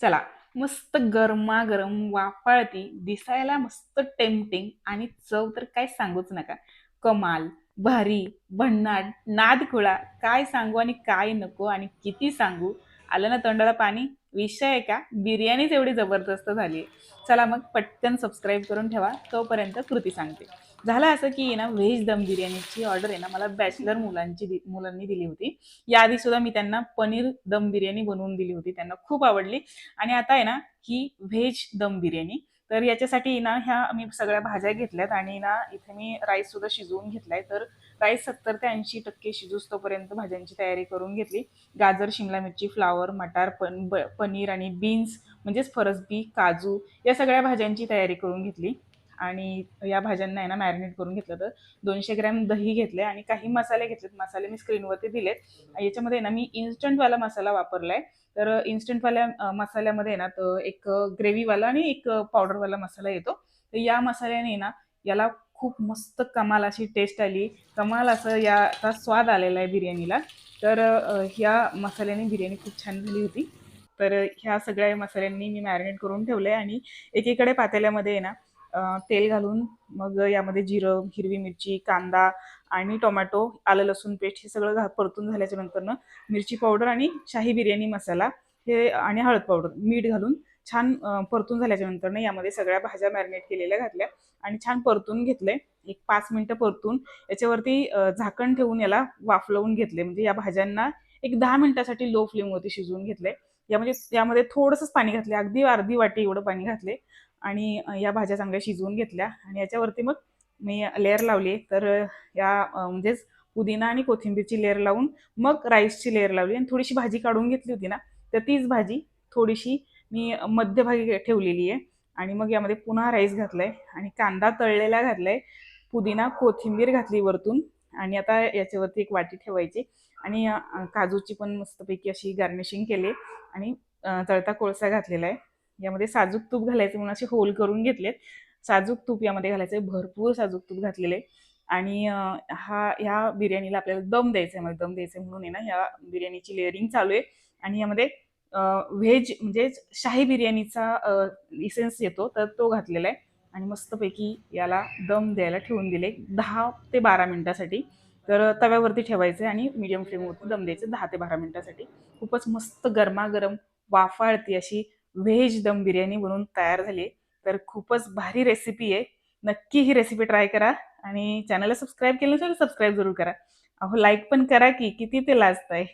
चला, मस्त गरमागरम वाफाळती, दिसायला मस्त टेम्पटिंग आणि चव तर काय सांगूच नका. कमाल, भारी, भन्नाट, नादखुळा, काय सांगू आणि काय नको आणि किती सांगू. आलं ना तोंडाला पाणी. विषय आहे का, बिर्याणीच एवढी जबरदस्त झाली. चला मग पटकन सबस्क्राईब करून ठेवा, तोपर्यंत कृती सांगते. झालं असं की ना, व्हेज दम बिर्याणीची ऑर्डर आहे ना, मला बॅचलर मुलांनी दिली होती. याआधी सुद्धा मी त्यांना पनीर दम बिर्याणी बनवून दिली होती, त्यांना खूप आवडली. आणि आता आहे ना, ही व्हेज दम बिर्याणी. तर याच्यासाठी ना, ह्या मी सगळ्या भाज्या घेतल्यात आणि ना इथे मी राईस सुद्धा शिजवून घेतलाय. तर राईस 70 ते 80% शिजूस तोपर्यंत भाज्यांची तयारी करून घेतली. गाजर, शिमला मिरची, फ्लावर, मटार, पनीर आणि बीन्स म्हणजेच फरसबी, काजू या सगळ्या भाज्यांची तयारी करून घेतली. आणि या भाज्यांना आहे ना मॅरिनेट करून घेतलं. तर 200 ग्रॅम दही घेतले आणि काही मसाले घेतलेत. मसाले मी स्क्रीनवरती दिलेत. याच्यामध्ये ना मी इन्स्टंटवाला मसाला वापरलाय. तर इन्स्टंटवाल्या मसाल्यामध्ये ना तर एक ग्रेव्हीवाला आणि एक पावडरवाला मसाला येतो. तर या मसाल्याने ना याला खूप मस्त कमाल अशी टेस्ट आली. कमाल असं याचा स्वाद आलेला आहे बिर्याणीला. तर ह्या मसाल्याने बिर्याणी खूप छान झाली होती. तर ह्या सगळ्या मसाल्यांनी मी मॅरिनेट करून ठेवलंय आणि एकीकडे पातेल्यामध्ये आहे ना तेल घालून मग यामध्ये जिरं, हिरवी मिरची, कांदा आणि टोमॅटो, आलं लसूण पेस्ट हे सगळं परतून झाल्याच्या नंतर मिरची पावडर आणि शाही बिर्याणी मसाला हे आणि हळद पावडर, मीठ घालून छान परतून झाल्याच्या नंतर यामध्ये सगळ्या भाज्या मॅरिनेट केलेल्या घातल्या आणि छान परतून घेतले. एक 5 मिनिटं परतून याच्यावरती झाकण ठेवून याला वाफलवून घेतले. म्हणजे या भाज्यांना एक 10 मिनिटासाठी लो फ्लेमवरती शिजवून घेतले. यामध्ये थोडंसंच पाणी घातले, अगदी अर्धी वाटी एवढं पाणी घातले आणि या भाज्या चांगल्या शिजवून घेतल्या आणि याच्यावरती मग मी लेअर लावली. तर या म्हणजेच पुदिना आणि कोथिंबीरची लेअर लावून मग राईसची लेअर लावली आणि थोडीशी भाजी काढून घेतली होती ना, तर तीच भाजी थोडीशी मी मध्यभागी ठेवलेली आहे आणि मग यामध्ये पुन्हा राईस घातलाय आणि कांदा तळलेला घातलाय, पुदिना कोथिंबीर घातली वरतून आणि आता याच्यावरती एक वाटी ठेवायची आणि काजूची पण मस्तपैकी अशी गार्निशिंग केली आणि तळता कोळसा घातलेला आहे. यामध्ये साजूक तूप घालायचं म्हणून असे होल करून घेतलेत. साजूक तूप यामध्ये घालायचं आहे, भरपूर साजूक तूप घातलेले आणि ह्या बिर्याणीला आपल्याला दम द्यायचा आहे. दम द्यायचा म्हणून आहे ना ह्या बिर्याणीची लेअरिंग चालू आहे आणि यामध्ये व्हेज म्हणजे शाही बिर्याणीचा इसेन्स येतो तर तो घातलेला आहे आणि मस्तपैकी याला दम द्यायला ठेवून दिले 10 ते 12 मिनिटासाठी. तर तव्यावरती ठेवायचं आणि मीडियम फ्लेमवरती दम द्यायचं 10 ते 12 मिनिटासाठी. खूपच मस्त गरमागरम वाफाळती अशी व्हेज दम बिर्याणी बनवून तयार झाली. तर खूपच भारी रेसिपी आहे. नक्की ही रेसिपी ट्राय करा आणि चॅनलला सबस्क्राईब केलं नसेल तर सबस्क्राईब जरूर करा. अहो लाईक पण करा की, किती ते लाजताय.